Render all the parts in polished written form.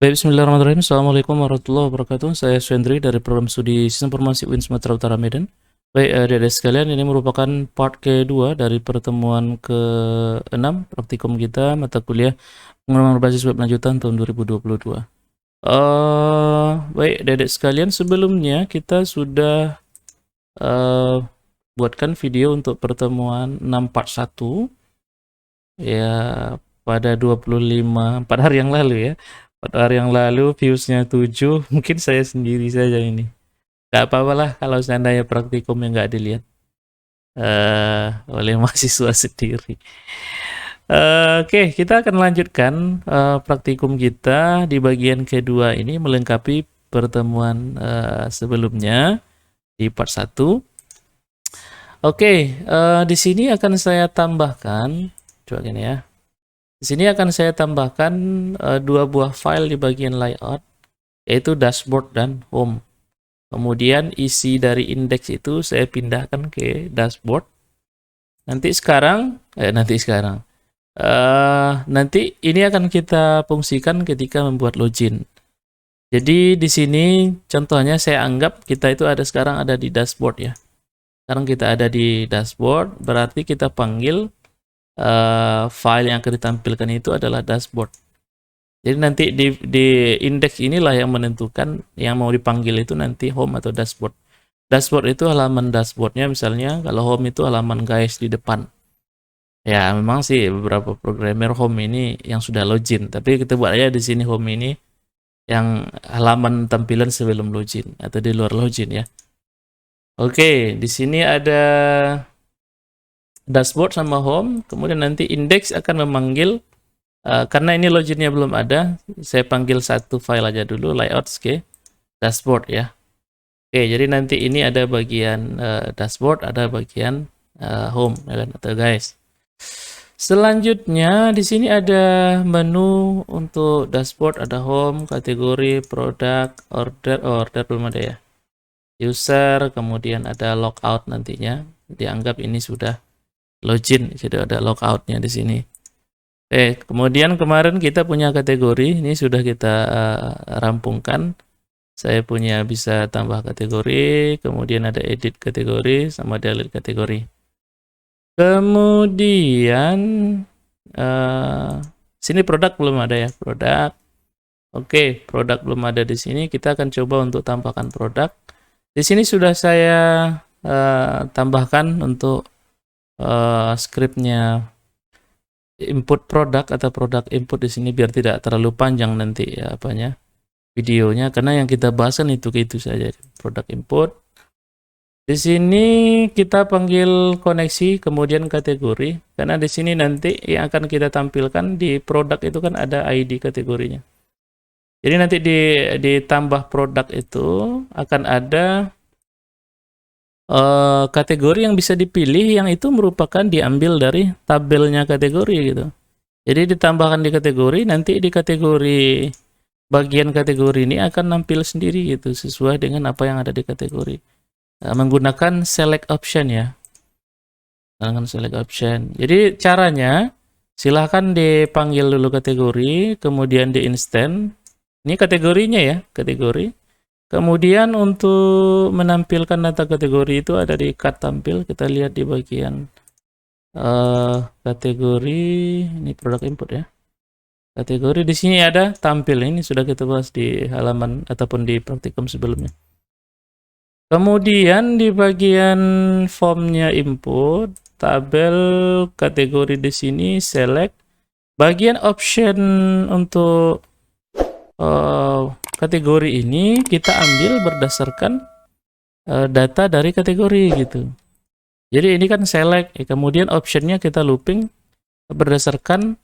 Baik, bismillahirrahmanirrahim. Assalamualaikum warahmatullahi wabarakatuh. Saya Swendri dari program studi Sistem Informasi UIN Sumatera Utara Medan. Baik, adik-adik sekalian, ini merupakan part kedua dari pertemuan ke-6 praktikum kita mata kuliah pengembangan berbasis web lanjutan tahun 2022. Baik, adik-adik sekalian, sebelumnya kita sudah buatkan video untuk pertemuan 6 part 1 ya pada 4 hari yang lalu ya. 4 hari yang lalu viewsnya 7, mungkin saya sendiri saja ini. Gak apa-apa lah kalau seandainya praktikumnya nggak dilihat oleh mahasiswa sendiri. Oke, kita akan lanjutkan praktikum kita di bagian kedua ini melengkapi pertemuan sebelumnya di part 1. Oke, di sini akan saya tambahkan, coba gini ya. Di sini akan saya tambahkan dua buah file di bagian layout, yaitu dashboard dan home. Kemudian isi dari indeks itu saya pindahkan ke dashboard. Nanti ini akan kita fungsikan ketika membuat login. Jadi di sini contohnya saya anggap kita itu sekarang ada di dashboard ya. Sekarang kita ada di dashboard, berarti kita panggil file yang akan ditampilkan itu adalah dashboard. Jadi nanti di indeks inilah yang menentukan yang mau dipanggil itu nanti home atau dashboard. Dashboard itu halaman dashboardnya, misalnya kalau home itu halaman guys di depan. Ya memang sih beberapa programmer home ini yang sudah login, tapi kita buat aja di sini home ini yang halaman tampilan sebelum login atau di luar login ya. Oke, di sini ada dashboard sama home, kemudian nanti indeks akan memanggil karena ini loginnya belum ada, saya panggil satu file aja dulu, layouts ke dashboard ya. Oke, jadi nanti ini ada bagian dashboard, ada bagian home ya kan, atau guys. Selanjutnya di sini ada menu untuk dashboard, ada home, kategori, produk, order belum ada ya. User, kemudian ada logout nantinya. Dianggap ini sudah login, jadi ada logoutnya di sini. Kemudian kemarin kita punya kategori, ini sudah kita rampungkan. Saya punya bisa tambah kategori, kemudian ada edit kategori, sama delete kategori. Kemudian sini produk belum ada ya, produk. Oke, produk belum ada di sini. Kita akan coba untuk tambahkan produk. Di sini sudah saya tambahkan untuk scriptnya input produk atau produk input di sini biar tidak terlalu panjang nanti ya apanya videonya, karena yang kita bahas kan itu saja, produk input. Di sini kita panggil koneksi, kemudian kategori, karena di sini nanti yang akan kita tampilkan di produk itu kan ada ID kategorinya. Jadi nanti ditambah produk itu akan ada kategori yang bisa dipilih yang itu merupakan diambil dari tabelnya kategori gitu. Jadi ditambahkan di kategori, nanti di kategori bagian kategori ini akan nampil sendiri gitu sesuai dengan apa yang ada di kategori. Menggunakan select option ya. Menggunakan select option. Jadi caranya silahkan dipanggil dulu kategori, kemudian di instant. Ini kategorinya ya, kategori. Kemudian untuk menampilkan data kategori itu ada di card tampil. Kita lihat di bagian kategori, ini produk input ya. Kategori di sini ada tampil, ini sudah kita bahas di halaman ataupun di praktikum sebelumnya. Kemudian di bagian formnya input, tabel kategori di sini select. Bagian option untuk kategori ini kita ambil berdasarkan data dari kategori gitu. Jadi ini kan select, kemudian optionnya kita looping berdasarkan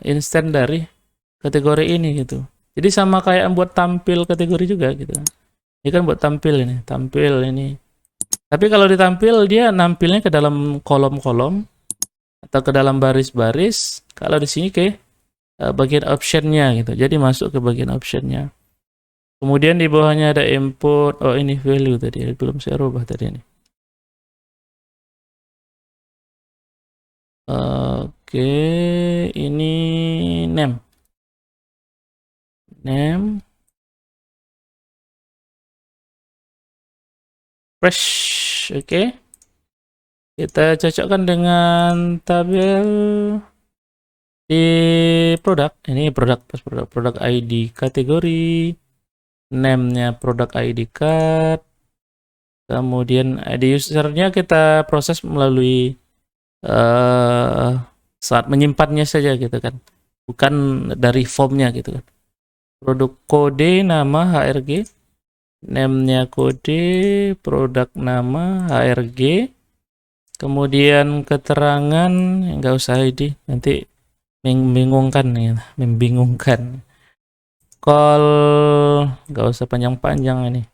instant dari kategori ini gitu. Jadi sama kayak buat tampil kategori juga gitu. Ini kan buat tampil ini. Tapi kalau ditampil dia nampilnya ke dalam kolom-kolom atau ke dalam baris-baris. Kalau di sini ke bagian optionnya gitu. Jadi masuk ke bagian optionnya. Kemudian di bawahnya ada input. Oh ini value tadi, belum saya rubah tadi ini. Oke, ini name. name fresh. Oke, kita cocokkan dengan tabel di produk. Ini produk ID kategori, name-nya produk ID card, kemudian ID usernya kita proses melalui saat menyimpannya saja gitu kan, bukan dari formnya gitu kan. Produk kode nama HRG, name-nya kode, produk nama HRG, kemudian keterangan nggak usah ID, nanti membingungkan ya, membingungkan. Call nggak usah panjang-panjang ini.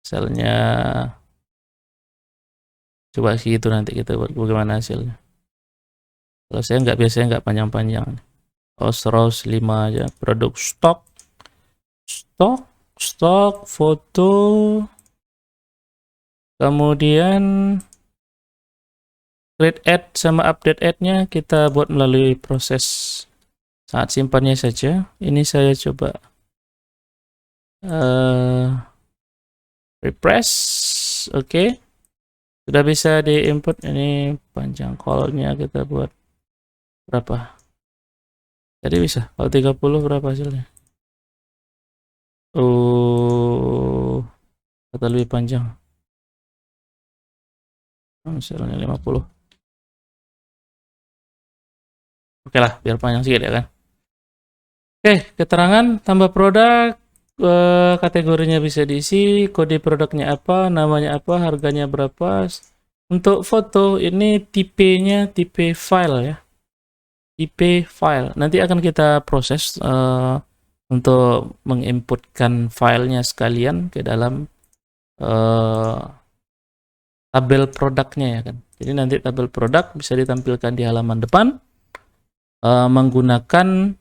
Misalnya coba gitu nanti kita buat bagaimana hasilnya. Kalau saya nggak, biasanya nggak panjang-panjang. Rows 5 aja. Produk stok foto, kemudian create ad sama update ad-nya kita buat melalui proses saat simpannya saja. Ini saya coba refresh. Oke. Sudah bisa di-input. Ini panjang call-nya kita buat berapa? Jadi bisa. Kalau 30 berapa hasilnya? Oh, kata lebih panjang. Misalnya 50. Oke lah, biar panjang sedikit ya kan. Oke, keterangan tambah produk, kategorinya bisa diisi, kode produknya apa, namanya apa, harganya berapa. Untuk foto ini tipenya tipe file ya, tipe file. Nanti akan kita proses untuk menginputkan filenya sekalian ke dalam tabel produknya ya kan. Jadi nanti tabel produk bisa ditampilkan di halaman depan menggunakan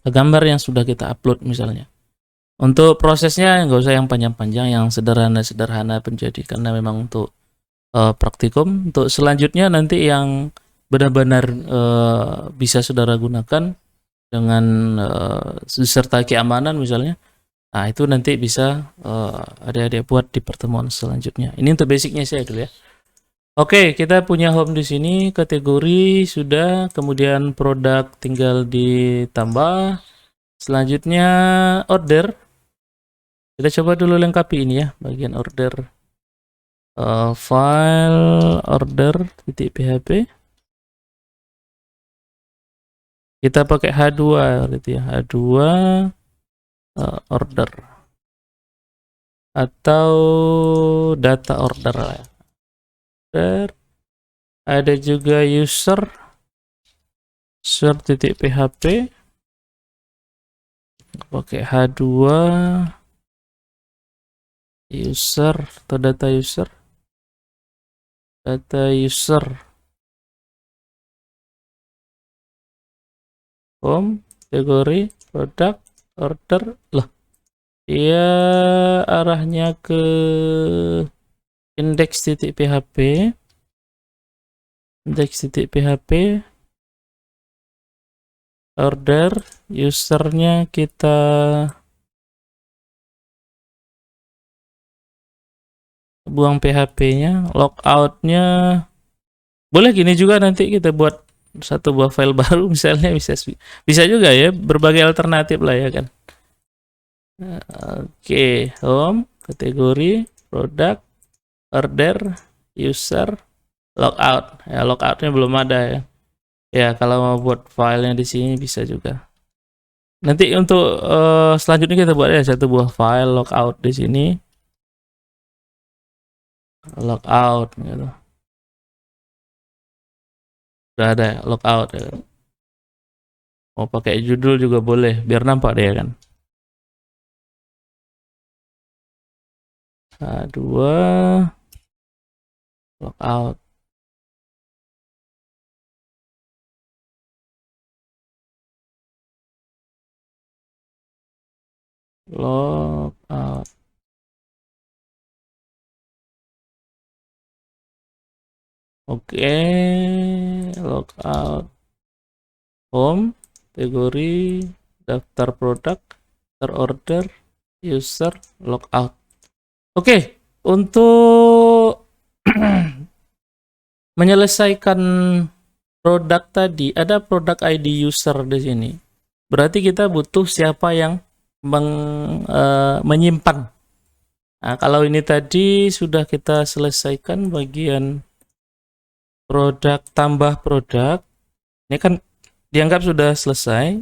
gambar yang sudah kita upload misalnya. Untuk prosesnya nggak usah yang panjang-panjang, yang sederhana-sederhana menjadi, karena memang untuk praktikum. Untuk selanjutnya nanti yang benar-benar bisa saudara gunakan dengan disertai keamanan misalnya. Nah, itu nanti bisa adik-adik buat di pertemuan selanjutnya. Ini untuk basicnya saya dulu ya. Oke, kita punya home di sini, kategori sudah, kemudian produk tinggal ditambah. Selanjutnya order. Kita coba dulu lengkapi ini ya, bagian order. File order .php. Kita pakai H2 gitu ya, H2 order atau data order lah. Ada juga user.php, pakai H2 user atau data user home, kategori, produk, order. Loh, dia arahnya ke index.php, order, usernya kita buang PHP-nya, logout-nya boleh gini juga, nanti kita buat satu buah file baru misalnya, bisa juga ya, berbagai alternatif lah ya kan. Oke, home, kategori, produk, order, user, logout. Ya, logout-nya belum ada ya. Ya, kalau mau buat filenya di sini bisa juga. Nanti untuk selanjutnya kita buat ya satu buah file logout di sini. Logout gitu. Udah ada ya, logout ya. Mau pakai judul juga boleh, biar nampak deh kan. H2 logout. Logout. Oke, logout. Home, kategori, daftar produk, terorder, user, logout. Oke, untuk menyelesaikan produk tadi, ada produk ID user di sini. Berarti kita butuh siapa yang menyimpan. Nah, kalau ini tadi sudah kita selesaikan bagian produk tambah produk, ini kan dianggap sudah selesai,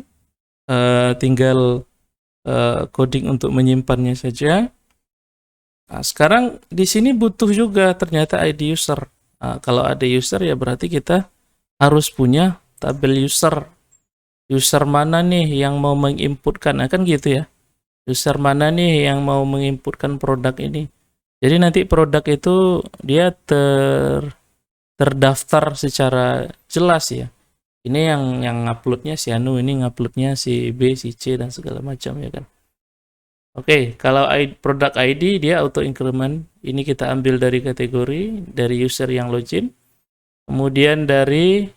tinggal coding untuk menyimpannya saja. Nah, sekarang di sini butuh juga ternyata ID user. Nah, kalau ada user ya berarti kita harus punya tabel user. User mana nih yang mau menginputkan? Nah, kan gitu ya. User mana nih yang mau menginputkan produk ini? Jadi nanti produk itu dia terdaftar secara jelas ya. Ini yang nguploadnya si Anu, ini nguploadnya si B, si C dan segala macam ya kan. Oke, kalau produk ID dia auto increment. Ini kita ambil dari kategori dari user yang login. Kemudian dari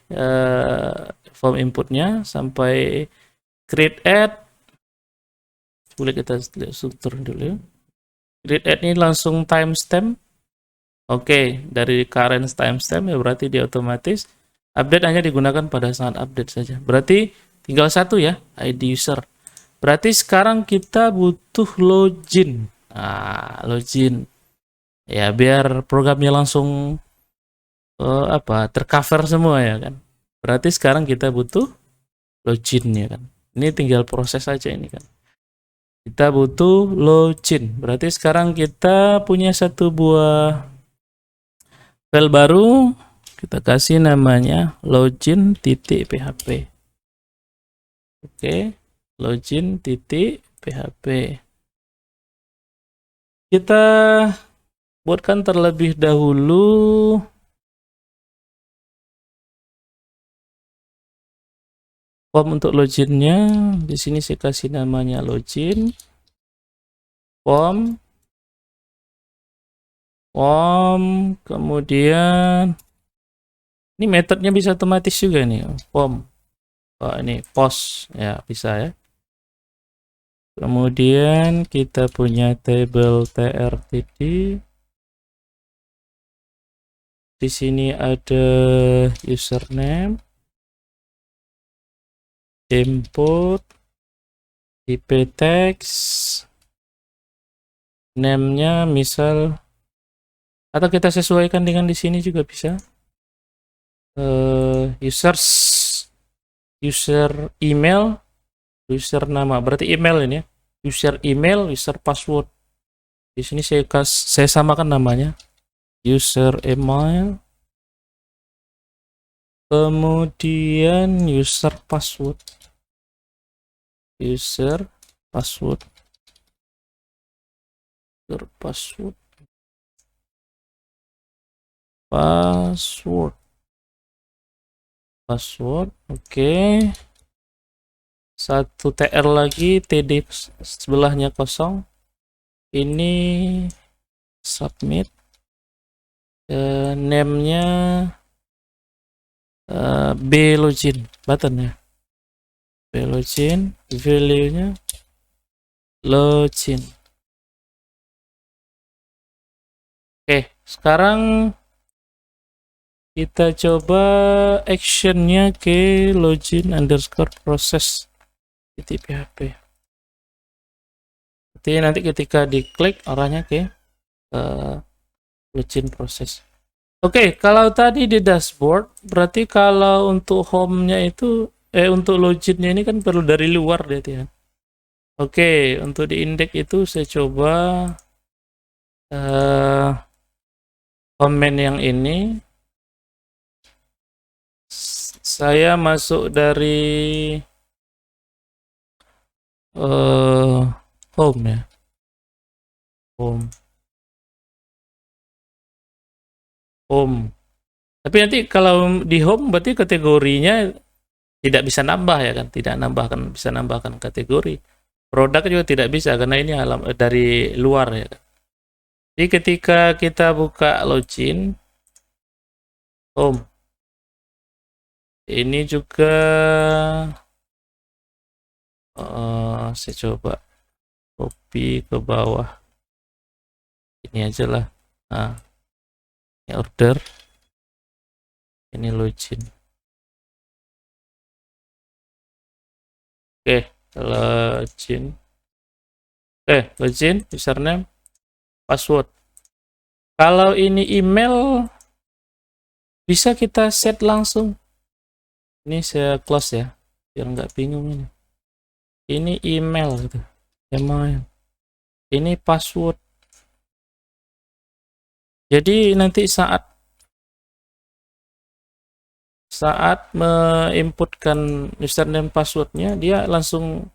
form inputnya sampai create add. Boleh kita lihat struktur dulu. Create add ini langsung timestamp. Oke, dari current timestamp ya berarti dia otomatis. Update hanya digunakan pada saat update saja. Berarti tinggal satu ya, ID user. Berarti sekarang kita butuh login. Nah, login. Ya, biar programnya langsung tercover semua ya kan. Berarti sekarang kita butuh login ya kan. Ini tinggal proses saja ini kan. Kita butuh login. Berarti sekarang kita punya satu buah file baru. Kita kasih namanya login.php. Oke, login.php. Kita buatkan terlebih dahulu form untuk loginnya. Di sini saya kasih namanya login form, kemudian ini metodenya bisa otomatis juga nih, form. Oh, ini post ya bisa ya. Kemudian kita punya table trtd. Di sini ada username, input, IP text, name-nya misal, atau kita sesuaikan dengan di sini juga bisa. User email, user nama, berarti email ini ya. User email, user password. Di sini saya samakan namanya. User email, kemudian user password. User password. User password. Password, oke. Satu TR lagi, TD sebelahnya kosong. Ini submit. Name-nya B login button ya. B login, value-nya login. Oke, sekarang kita coba actionnya ke login underscore process php. Jadi nanti ketika diklik arahnya ke login process. Oke, kalau tadi di dashboard, berarti kalau untuk home-nya itu, untuk loginnya ini kan perlu dari luar dia ya. Oke, untuk di indeks itu saya coba komen yang ini. Saya masuk dari home ya. Home. Tapi nanti kalau di home berarti kategorinya tidak bisa nambah ya kan? Tidak bisa nambahkan kategori. Produk juga tidak bisa karena ini dari luar ya kan? Jadi ketika kita buka login home, ini juga Saya coba copy ke bawah. Ini aja lah. Nah, ini order. Ini login. Oke, login. Login, username, password. Kalau ini email, bisa kita set langsung. Ini saya close ya, biar nggak bingung ini. Ini email gitu, email. Ini password. Jadi nanti saat menginputkan username passwordnya, dia langsung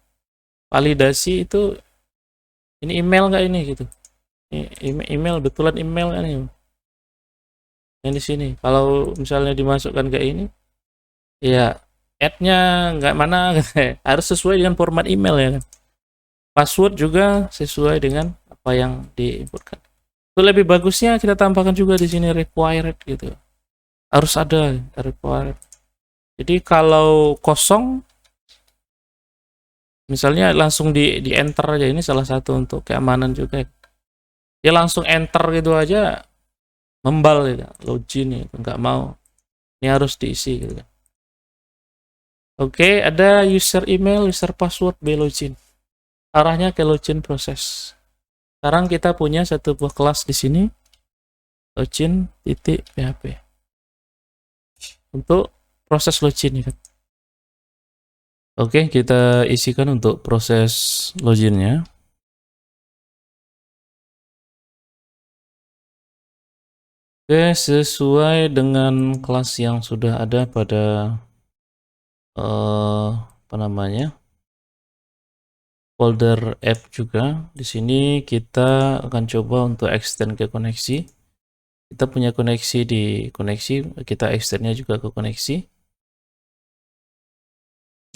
validasi itu ini email nggak ini gitu. Ini email, betulan email kan ini. Yang di sini. Kalau misalnya dimasukkan ke ini, ya add-nya nggak mana harus sesuai dengan format email ya kan. Password juga sesuai dengan apa yang diinputkan. Itu lebih bagusnya kita tambahkan juga di sini required gitu. Harus ada required. Jadi kalau kosong, misalnya langsung di enter aja, ini salah satu untuk keamanan juga. Dia langsung enter gitu aja, membal gitu, login gitu, nggak mau. Ini harus diisi gitu. Oke, ada user email, user password, login. Arahnya ke login proses. Sekarang kita punya satu buah kelas di sini, login.php. Untuk proses login ya. Oke, kita isikan untuk proses loginnya. Oke, sesuai dengan kelas yang sudah ada pada apa namanya, folder app juga. Di sini kita akan coba untuk extend ke koneksi. Kita punya koneksi di koneksi, kita extendnya juga ke koneksi.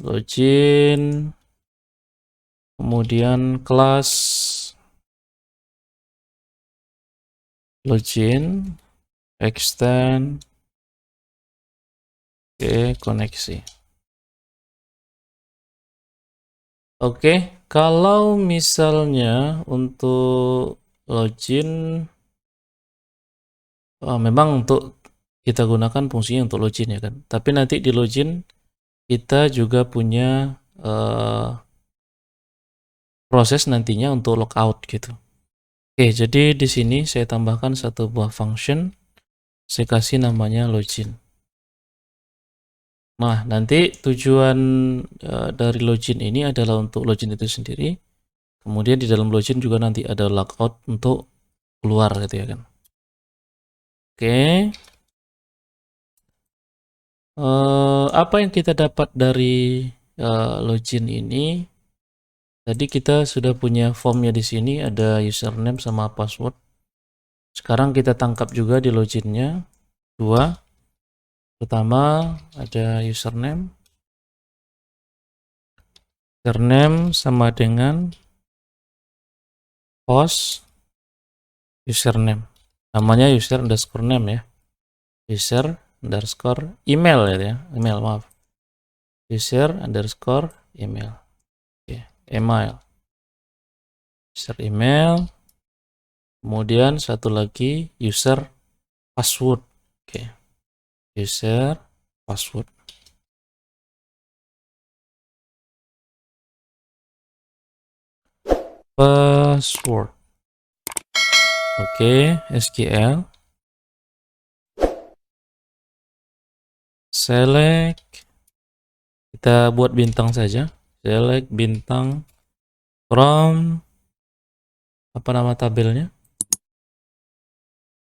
Login, kemudian kelas login, extend ke koneksi. Oke, kalau misalnya untuk login, memang untuk kita gunakan fungsinya untuk login ya kan. Tapi nanti di login kita juga punya proses nantinya untuk logout gitu. Oke, jadi di sini saya tambahkan satu buah function, saya kasih namanya login. Nah, nanti tujuan dari login ini adalah untuk login itu sendiri. Kemudian di dalam login juga nanti ada logout untuk keluar gitu ya kan. Oke. Apa yang kita dapat dari login ini? Tadi kita sudah punya formnya di sini, ada username sama password. Sekarang kita tangkap juga di loginnya dua. Pertama ada username sama dengan host username, namanya user underscore name ya, user underscore email ya, email maaf, user underscore email. Oke, email, user email, kemudian satu lagi user password. Oke, user password. Password. Oke, SQL. Select. Kita buat bintang saja. Select bintang from apa nama tabelnya?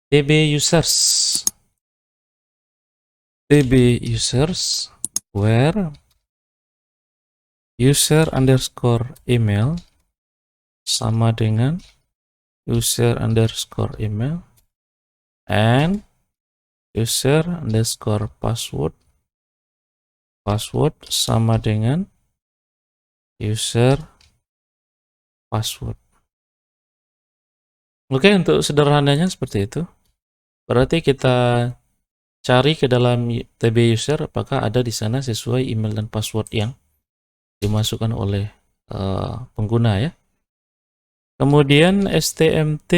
DB users. DB users where user underscore email sama dengan user underscore email and user underscore password sama dengan user password. Oke, untuk sederhananya seperti itu. Berarti kita cari ke dalam TB user apakah ada di sana sesuai email dan password yang dimasukkan oleh pengguna ya. Kemudian stmt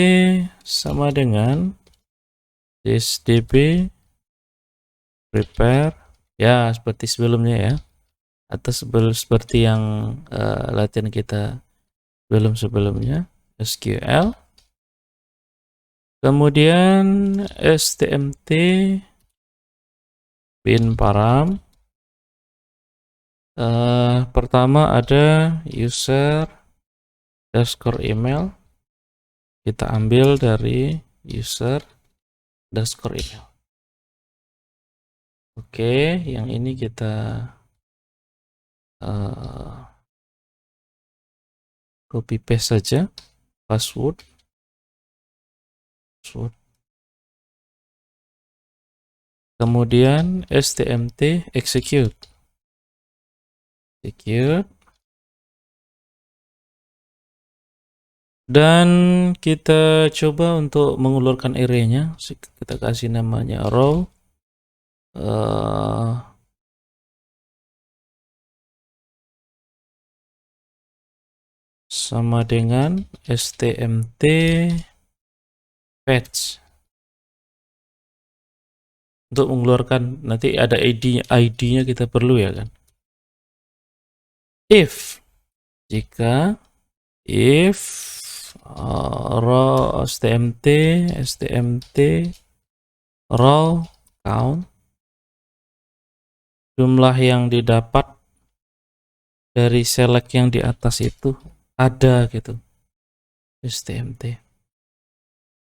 sama dengan thisdb prepare ya seperti sebelumnya ya, atau seperti yang latihan kita sebelumnya SQL. Kemudian stmt bin param. Pertama ada user underscore email, kita ambil dari user underscore email. Oke, yang ini kita copy paste saja password. Kemudian stmt execute. Dan kita coba untuk mengulurkan array-nya. Kita kasih namanya row sama dengan stmt fetch. Untuk mengeluarkan, nanti ada ID-nya kita perlu ya kan. If row stmt row count, jumlah yang didapat dari select yang di atas itu ada gitu, stmt.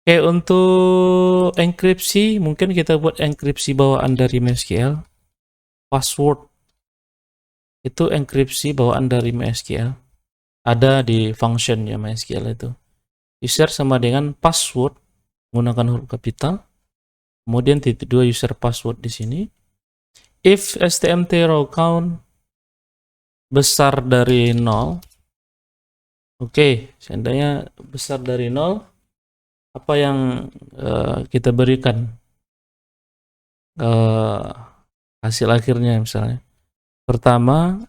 Oke, untuk enkripsi mungkin kita buat enkripsi bawaan dari MySQL. Password itu enkripsi bawaan dari MySQL, ada di functionnya MySQL itu. User sama dengan password menggunakan huruf kapital, kemudian titik 2 user password di sini. If stmt row count besar dari 0, oke, seandainya besar dari 0, apa yang kita berikan hasil akhirnya misalnya. Pertama,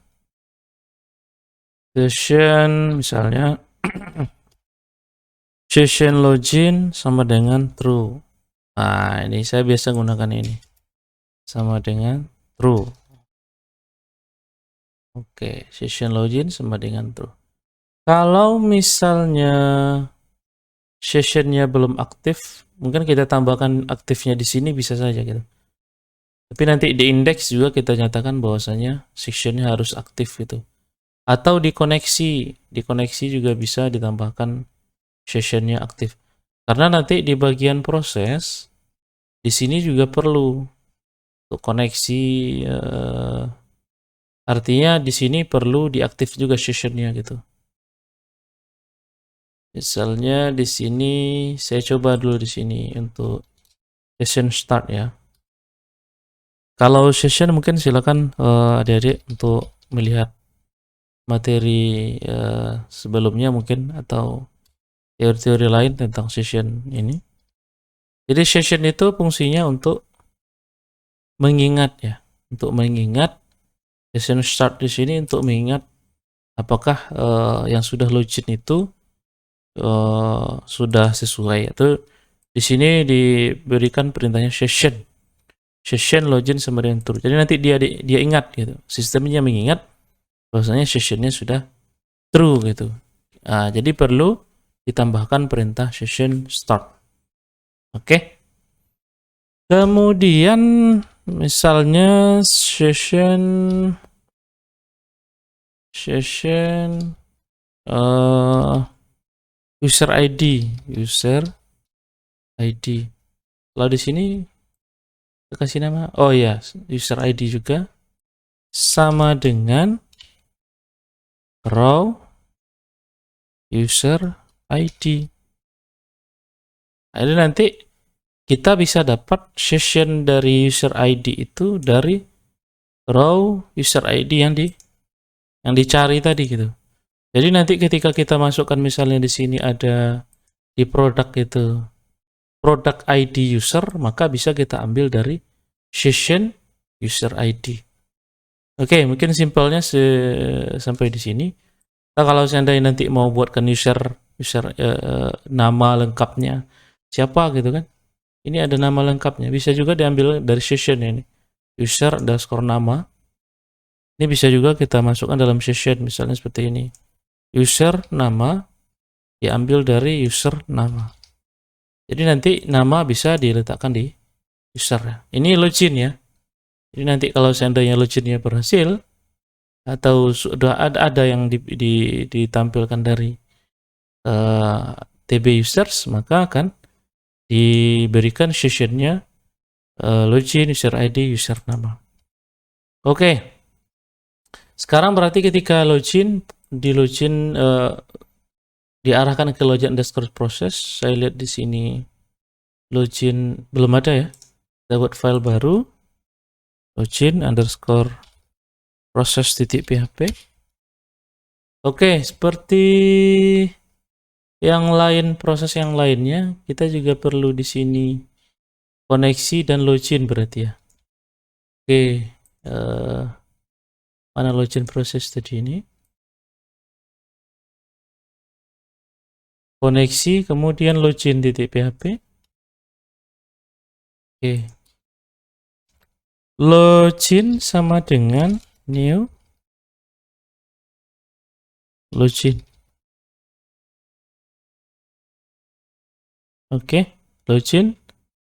session misalnya session login sama dengan true. Nah, ini saya biasa gunakan ini. Sama dengan true. Oke, session login sama dengan true. Kalau misalnya sessionnya belum aktif, mungkin kita tambahkan aktifnya di sini bisa saja gitu. Tapi nanti di index juga kita nyatakan bahwasanya sessionnya harus aktif gitu. Atau di koneksi juga bisa ditambahkan sessionnya aktif. Karena nanti di bagian proses di sini juga perlu untuk koneksi, artinya di sini perlu diaktif juga sessionnya gitu. Misalnya di sini saya coba dulu di sini untuk session start ya. Kalau session mungkin silakan adik-adik untuk melihat materi sebelumnya mungkin atau teori-teori lain tentang session ini. Jadi session itu fungsinya untuk mengingat ya, untuk mengingat. Session start di sini untuk mengingat apakah yang sudah login itu sudah sesuai. Atau di sini diberikan perintahnya session login sama dengan true. Jadi nanti dia ingat gitu, sistemnya mengingat bahwasanya sessionnya sudah true gitu. Nah, jadi perlu ditambahkan perintah session start. Oke. Kemudian misalnya session user ID. Kalau di sini kita kasih nama, oh ya, user ID juga sama dengan row user ID. Jadi nanti kita bisa dapat session dari user ID itu dari row user ID yang dicari tadi gitu. Jadi nanti ketika kita masukkan misalnya di sini ada di produk itu product ID user, maka bisa kita ambil dari session user ID. Oke, mungkin simpelnya sampai di sini. Atau kalau seandainya nanti mau buatkan nama lengkapnya siapa gitu kan. Ini ada nama lengkapnya. Bisa juga diambil dari session ini. User underscore nama. Ini bisa juga kita masukkan dalam session misalnya seperti ini. User nama diambil dari user nama. Jadi nanti nama bisa diletakkan di user. Ini login ya. Jadi nanti kalau seandainya loginnya berhasil atau sudah ada yang ditampilkan dari TB users, maka akan diberikan sessionnya login, user ID, user nama. Oke. Sekarang berarti ketika login diarahkan ke login underscore process. Saya lihat di sini login belum ada ya. Kita buat file baru. Login underscore process.php. Oke, seperti yang lain, proses yang lainnya, kita juga perlu di sini koneksi dan login berarti ya. Oke, mana login proses tadi ini? Koneksi, kemudian login.php. Oke. Login sama dengan new login. Oke, login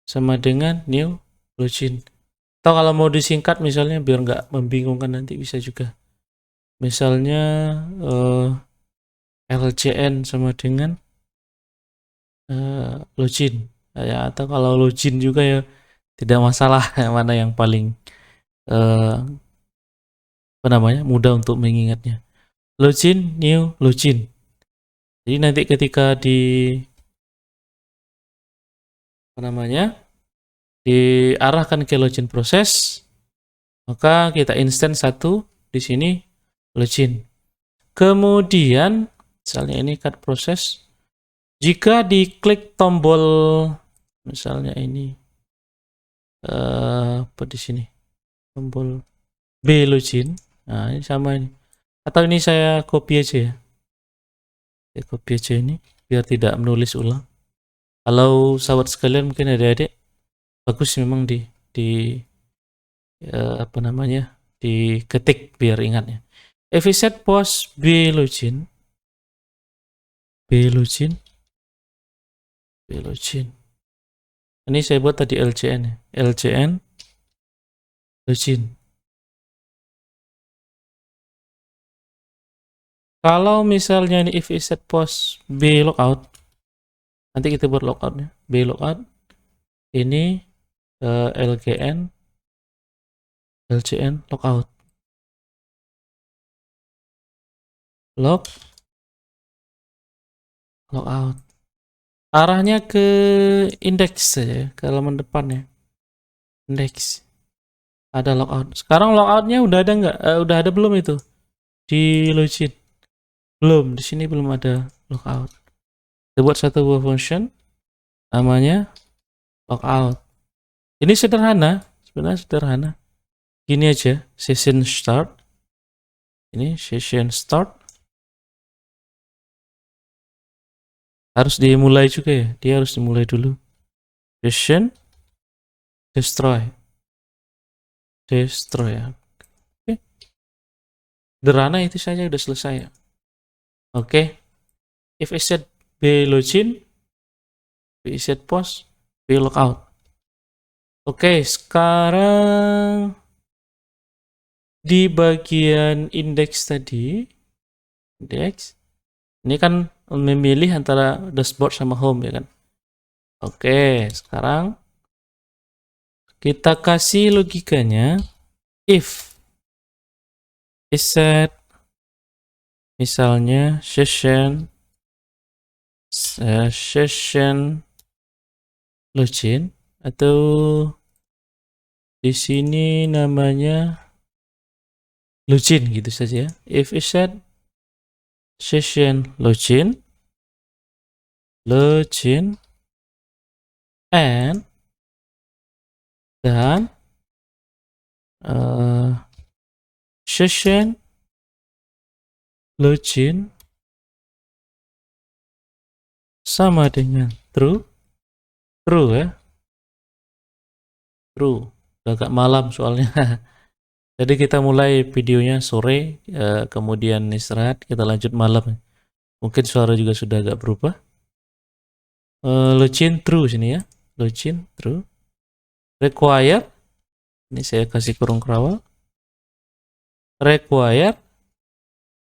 sama dengan new login. Atau kalau mau disingkat misalnya biar nggak membingungkan nanti bisa juga. Misalnya LCN sama dengan login. Ya, atau kalau login juga ya tidak masalah mana yang paling mudah untuk mengingatnya. Login, new login. Jadi nanti ketika diarahkan ke login proses, maka kita instance satu di sini login. Kemudian misalnya ini cut proses, jika diklik tombol misalnya ini apa di sini tombol B login, nah ini sama ini, atau ini saya copy aja ya, saya copy aja ini biar tidak menulis ulang. Kalau sahabat sekalian mungkin adik-adik bagus memang diketik biar ingatnya. Efficient post B login. Ini saya buat tadi LCN ya. LCN login. Kalau misalnya ini if set post B logout, nanti kita buat logoutnya. B logout ini LCN logout. Logout. Arahnya ke indeks saja, ke halaman depan ya. Indeks. Ada logout. Sekarang logoutnya udah ada nggak? Udah ada belum itu di login? Belum. Di sini belum ada logout. Kita buat satu buah function namanya logout. Ini sederhana, sebenarnya sederhana. Gini aja, session start. Ini session start. Harus dimulai juga ya, dia harus dimulai dulu. Session destroy ya. Oke. Sederhana itu saja udah selesai ya. Oke. If I set B login, B set post, B logout. Oke, sekarang di bagian indeks tadi, indeks, ini kan memilih antara dashboard sama home ya kan. Oke, sekarang kita kasih logikanya if set misalnya session login, atau di sini namanya login gitu saja. If set session login and dan session login sama dengan true. True ya. True. Udah agak malam soalnya. Jadi kita mulai videonya sore, kemudian istirahat, kita lanjut malam. Mungkin suara juga sudah agak berubah. Login true sini ya. Login true. Require. Ini saya kasih kurung kerawal. Require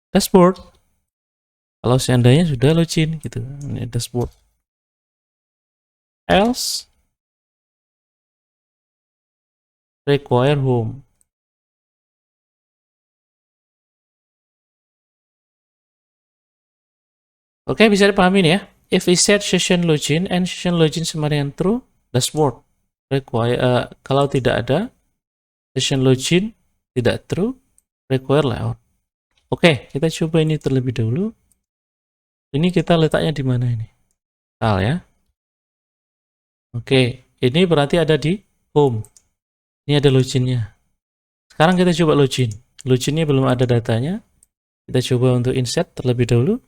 dashboard. Kalau seandainya sudah login gitu. Ini dashboard. Else require home. Oke, bisa dipahami nih ya. If we set session login and session login sama dengan true, dashboard. Require, kalau tidak ada session login tidak true, require layout. Oke, kita coba ini terlebih dahulu. Ini kita letaknya di mana ini? Al ya. Oke, ini berarti ada di home. Ini ada loginnya. Sekarang kita coba login. Loginnya belum ada datanya. Kita coba untuk insert terlebih dahulu.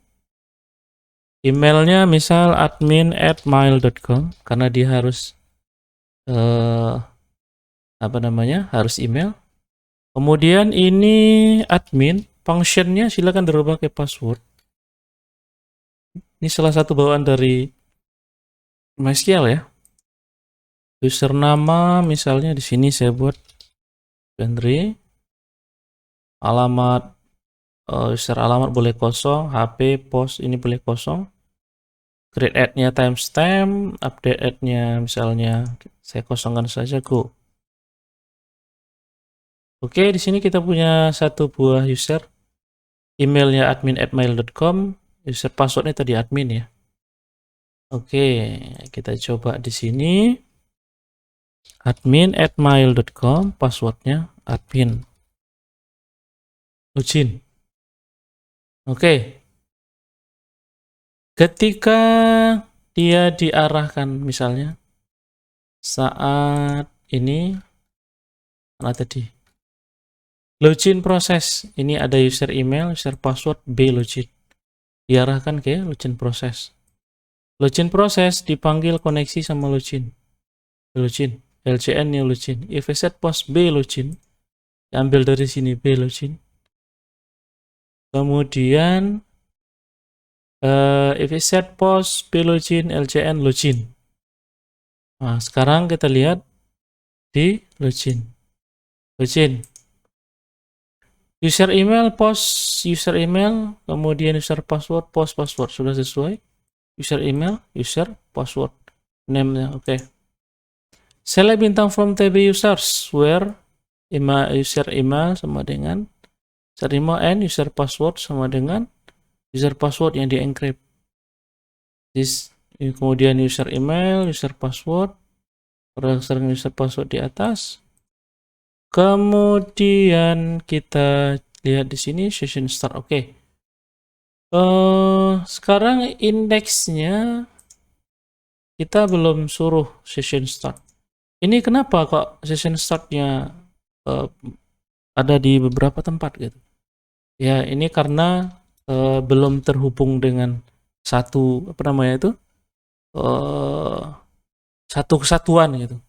Emailnya misal admin@mail.com karena dia harus harus email. Kemudian ini admin, functionnya silakan dirubah ke password. Ini salah satu bawaan dari MySQL ya. User nama misalnya di sini saya buat Henry. Alamat user alamat boleh kosong, HP, pos ini boleh kosong. Create ad-nya timestamp, update ad-nya misalnya saya kosongkan saja, go. Oke, di sini kita punya satu buah user. Emailnya admin@mail.com, user passwordnya tadi admin ya. Oke, kita coba di sini. admin@mail.com, passwordnya admin. Login. Oke. Ketika dia diarahkan misalnya saat ini mana tadi? Login proses. Ini ada user email, user password, B login. Diarahkan ke login proses. Login proses dipanggil koneksi sama login. Login. LCN new login. If I set post B login, diambil dari sini B login. Kemudian if I set post B login, LCN login. Nah, sekarang kita lihat di login. Login. User email, post user email, kemudian user password, post password. Sudah sesuai. User email, user, password. Name-nya, oke. Select bintang from table users, where user email sama dengan user email and user password sama dengan user password yang di-encrypt. Kemudian user email, user password, berdasarkan user password di atas. Kemudian kita lihat di sini session start. Oke. Sekarang indeksnya kita belum suruh session start. Ini kenapa kok session startnya ada di beberapa tempat gitu? Ya, ini karena belum terhubung dengan satu satu kesatuan gitu.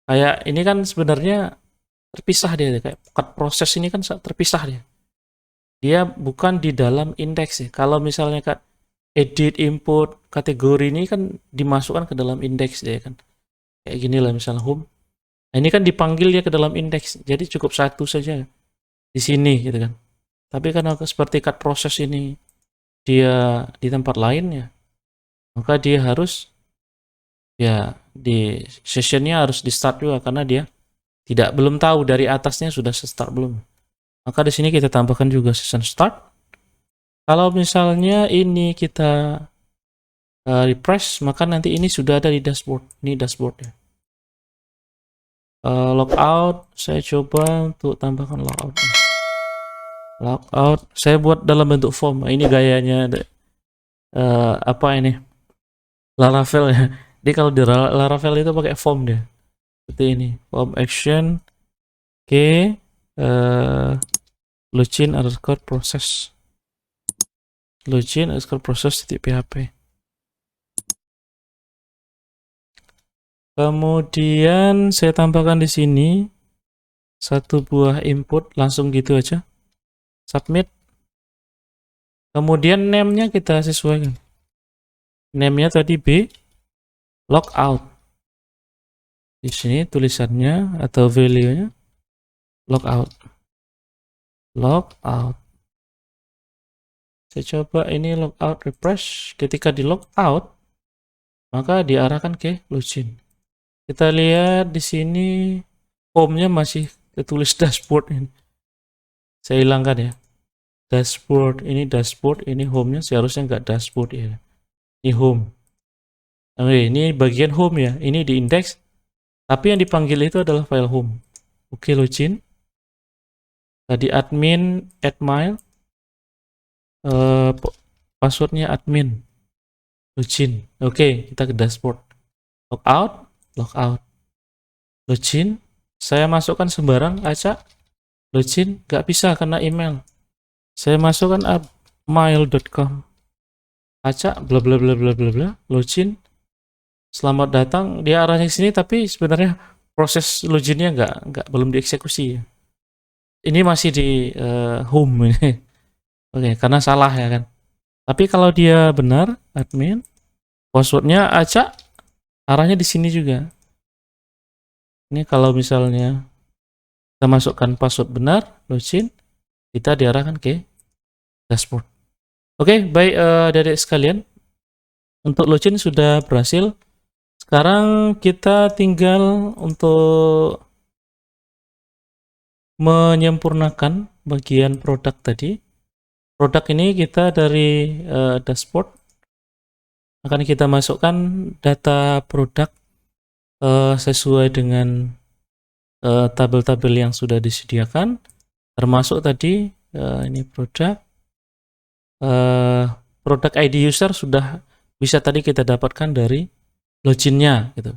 Kayak ini kan sebenarnya terpisah dia, kayak proses ini kan terpisah dia. Dia bukan di dalam indeks ya. Kalau misalnya edit, input, kategori ini kan dimasukkan ke dalam indeks dia kan. Kayak gini lah misalnya home. Nah, ini kan dipanggil dia ke dalam indeks. Jadi cukup satu saja di sini gitu kan. Tapi karena seperti cut proses ini dia di tempat lain ya, maka dia harus ya di sessionnya harus di start juga karena dia belum tahu dari atasnya sudah start belum. Maka di sini kita tambahkan juga session start. Kalau misalnya ini kita refresh, maka nanti ini sudah ada di dashboard. Ini dashboard ya. Logout, saya coba untuk tambahkan logout. Logout, saya buat dalam bentuk form. Ini gayanya apa ini? Laravel ya. Jadi kalau di Laravel itu pakai form dia. Seperti ini. Form action login underscore process. Login underscore process .php. Kemudian saya tambahkan di sini satu buah input, langsung gitu aja. Submit. Kemudian name-nya kita sesuaikan. Name-nya tadi B, logout. Di sini tulisannya atau value-nya logout. Logout. Saya coba ini logout refresh. Ketika di logout, maka diarahkan ke login. Kita lihat di sini home-nya masih tertulis dashboard ini. Saya hilangkan ya. Dashboard, ini home-nya seharusnya nggak dashboard ya. Ini home. Oke, ini bagian home ya. Ini di index. Tapi yang dipanggil itu adalah file home. Oke, login. Tadi admin, admin. Passwordnya admin. Login. Oke, kita ke dashboard. Logout, logout. Login. Saya masukkan sembarang acak. Login, nggak bisa karena email. Saya masukkan mail.com. Acak, bla bla bla bla bla bla. Login. Selamat datang. Dia arahnya ke sini, tapi sebenarnya proses loginnya belum dieksekusi. Ini masih di home ini. Oke, karena salah ya kan. Tapi kalau dia benar, admin, passwordnya acak, arahnya di sini juga. Ini kalau misalnya kita masukkan password benar, login, kita diarahkan ke dashboard. Oke, baik adik-adik sekalian. Untuk login sudah berhasil. Sekarang kita tinggal untuk menyempurnakan bagian produk tadi. Produk ini kita dari dashboard akan kita masukkan data produk sesuai dengan tabel-tabel yang sudah disediakan, termasuk tadi ini produk produk ID user sudah bisa tadi kita dapatkan dari loginnya gitu.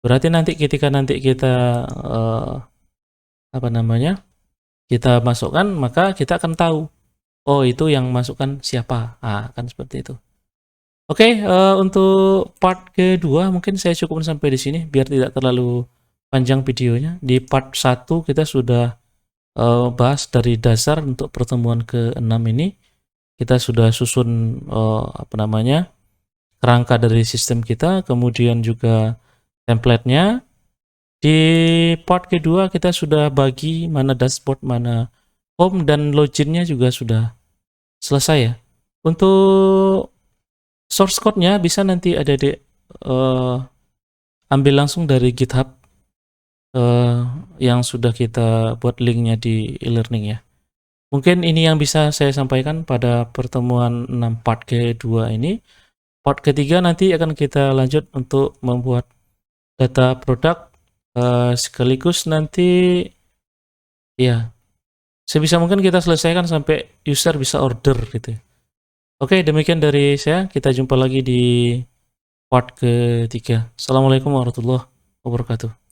Berarti nanti ketika kita kita masukkan, maka kita akan tahu oh itu yang masukkan siapa. Kan seperti itu. Oke, untuk part kedua mungkin saya cukupkan sampai di sini biar tidak terlalu panjang videonya. Di part 1 kita sudah bahas dari dasar untuk pertemuan ke-6 ini. Kita sudah susun kerangka dari sistem kita, kemudian juga template-nya. Di part kedua kita sudah bagi mana dashboard, mana home, dan loginnya juga sudah selesai ya. Untuk source code-nya bisa nanti adik-adik ambil langsung dari GitHub yang sudah kita buat linknya di e-learning ya. Mungkin ini yang bisa saya sampaikan pada pertemuan 6 part kedua ini. Part ketiga nanti akan kita lanjut untuk membuat data produk sekaligus nanti ya sebisa mungkin kita selesaikan sampai user bisa order gitu. Oke, demikian dari saya. Kita jumpa lagi di part ketiga. Assalamualaikum warahmatullahi wabarakatuh.